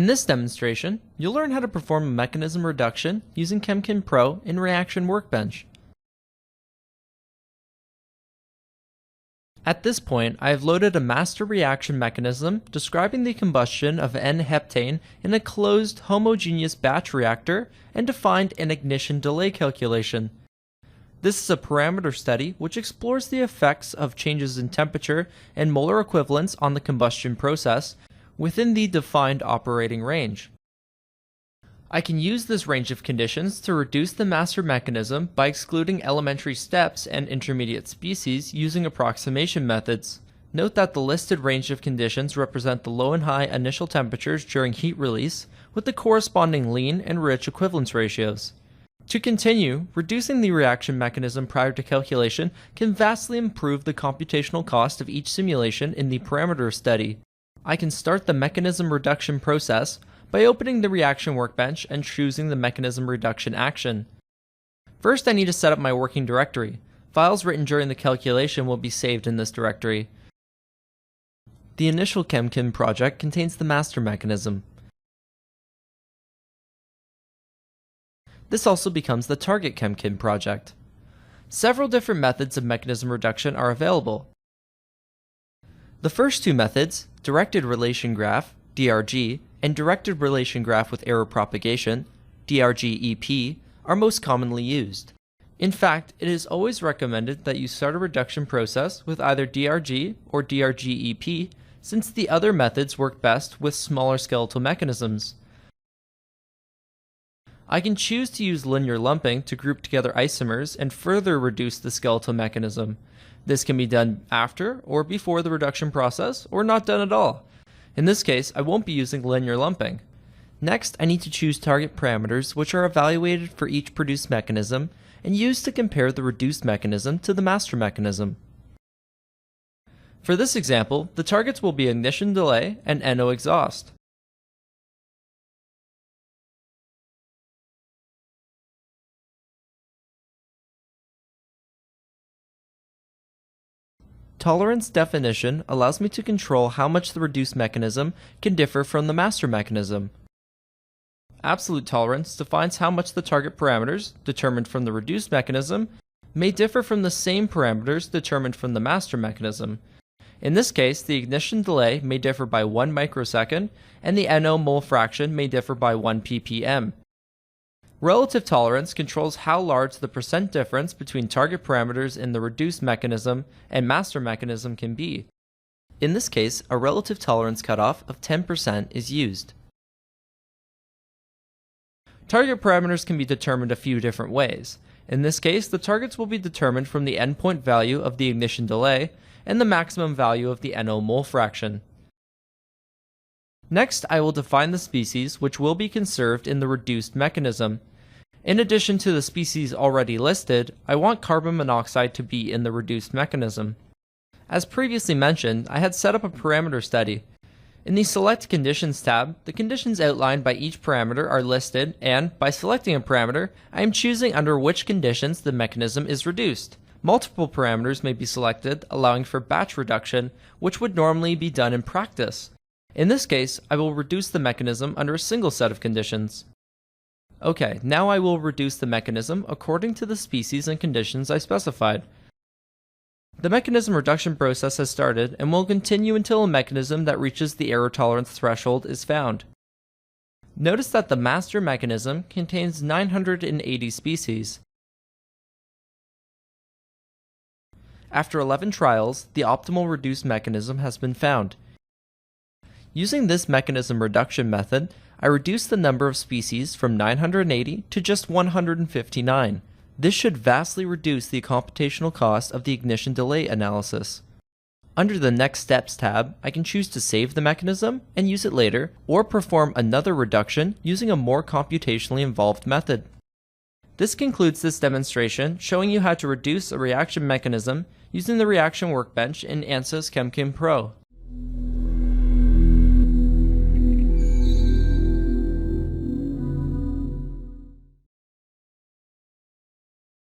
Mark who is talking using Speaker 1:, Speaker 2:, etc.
Speaker 1: In this demonstration, you'll learn how to perform a mechanism reduction using Chemkin-Pro in Reaction Workbench. At this point, I have loaded a master reaction mechanism describing the combustion of N-heptane in a closed, homogeneous batch reactor and defined an ignition delay calculation. This is a parameter study which explores the effects of changes in temperature and molar equivalents on the combustion process within the defined operating range. I can use this range of conditions to reduce the master mechanism by excluding elementary steps and intermediate species using approximation methods. Note that the listed range of conditions represent the low and high initial temperatures during heat release with the corresponding lean and rich equivalence ratios. To continue, reducing the reaction mechanism prior to calculation can vastly improve the computational cost of each simulation in the parameter study. I can start the mechanism reduction process by opening the reaction workbench and choosing the mechanism reduction action. First, I need to set up my working directory. Files written during the calculation will be saved in this directory. The initial Chemkin project contains the master mechanism. This also becomes the target Chemkin project. Several different methods of mechanism reduction are available. The first two methods, directed relation graph, DRG, and directed relation graph with error propagation, DRG-EP, are most commonly used. In fact, it is always recommended that you start a reduction process with either DRG or DRG-EP, since the other methods work best with smaller skeletal mechanisms. I can choose to use linear lumping to group together isomers and further reduce the skeletal mechanism. This can be done after or before the reduction process, or not done at all. In this case, I won't be using linear lumping. Next, I need to choose target parameters which are evaluated for each produced mechanism and used to compare the reduced mechanism to the master mechanism. For this example, the targets will be ignition delay and NO exhaust. Tolerance definition allows me to control how much the reduced mechanism can differ from the master mechanism. Absolute tolerance defines how much the target parameters, determined from the reduced mechanism, may differ from the same parameters determined from the master mechanism. In this case, the ignition delay may differ by 1 microsecond, and the NO mole fraction may differ by 1 ppm. Relative tolerance controls how large the percent difference between target parameters in the reduced mechanism and master mechanism can be. In this case, a relative tolerance cutoff of 10% is used. Target parameters can be determined a few different ways. In this case, the targets will be determined from the endpoint value of the ignition delay and the maximum value of the NO mole fraction. Next, I will define the species which will be conserved in the reduced mechanism. In addition to the species already listed, I want carbon monoxide to be in the reduced mechanism. As previously mentioned, I had set up a parameter study. In the Select Conditions tab, the conditions outlined by each parameter are listed, and by selecting a parameter, I am choosing under which conditions the mechanism is reduced. Multiple parameters may be selected, allowing for batch reduction, which would normally be done in practice. In this case, I will reduce the mechanism under a single set of conditions. Okay, now I will reduce the mechanism according to the species and conditions I specified. The mechanism reduction process has started and will continue until a mechanism that reaches the error tolerance threshold is found. Notice that the master mechanism contains 980 species. After 11 trials, the optimal reduced mechanism has been found. Using this mechanism reduction method, I reduced the number of species from 980 to just 159. This should vastly reduce the computational cost of the ignition delay analysis. Under the Next Steps tab, I can choose to save the mechanism and use it later, or perform another reduction using a more computationally involved method. This concludes this demonstration showing you how to reduce a reaction mechanism using the Reaction Workbench in Ansys Chemkin-Pro.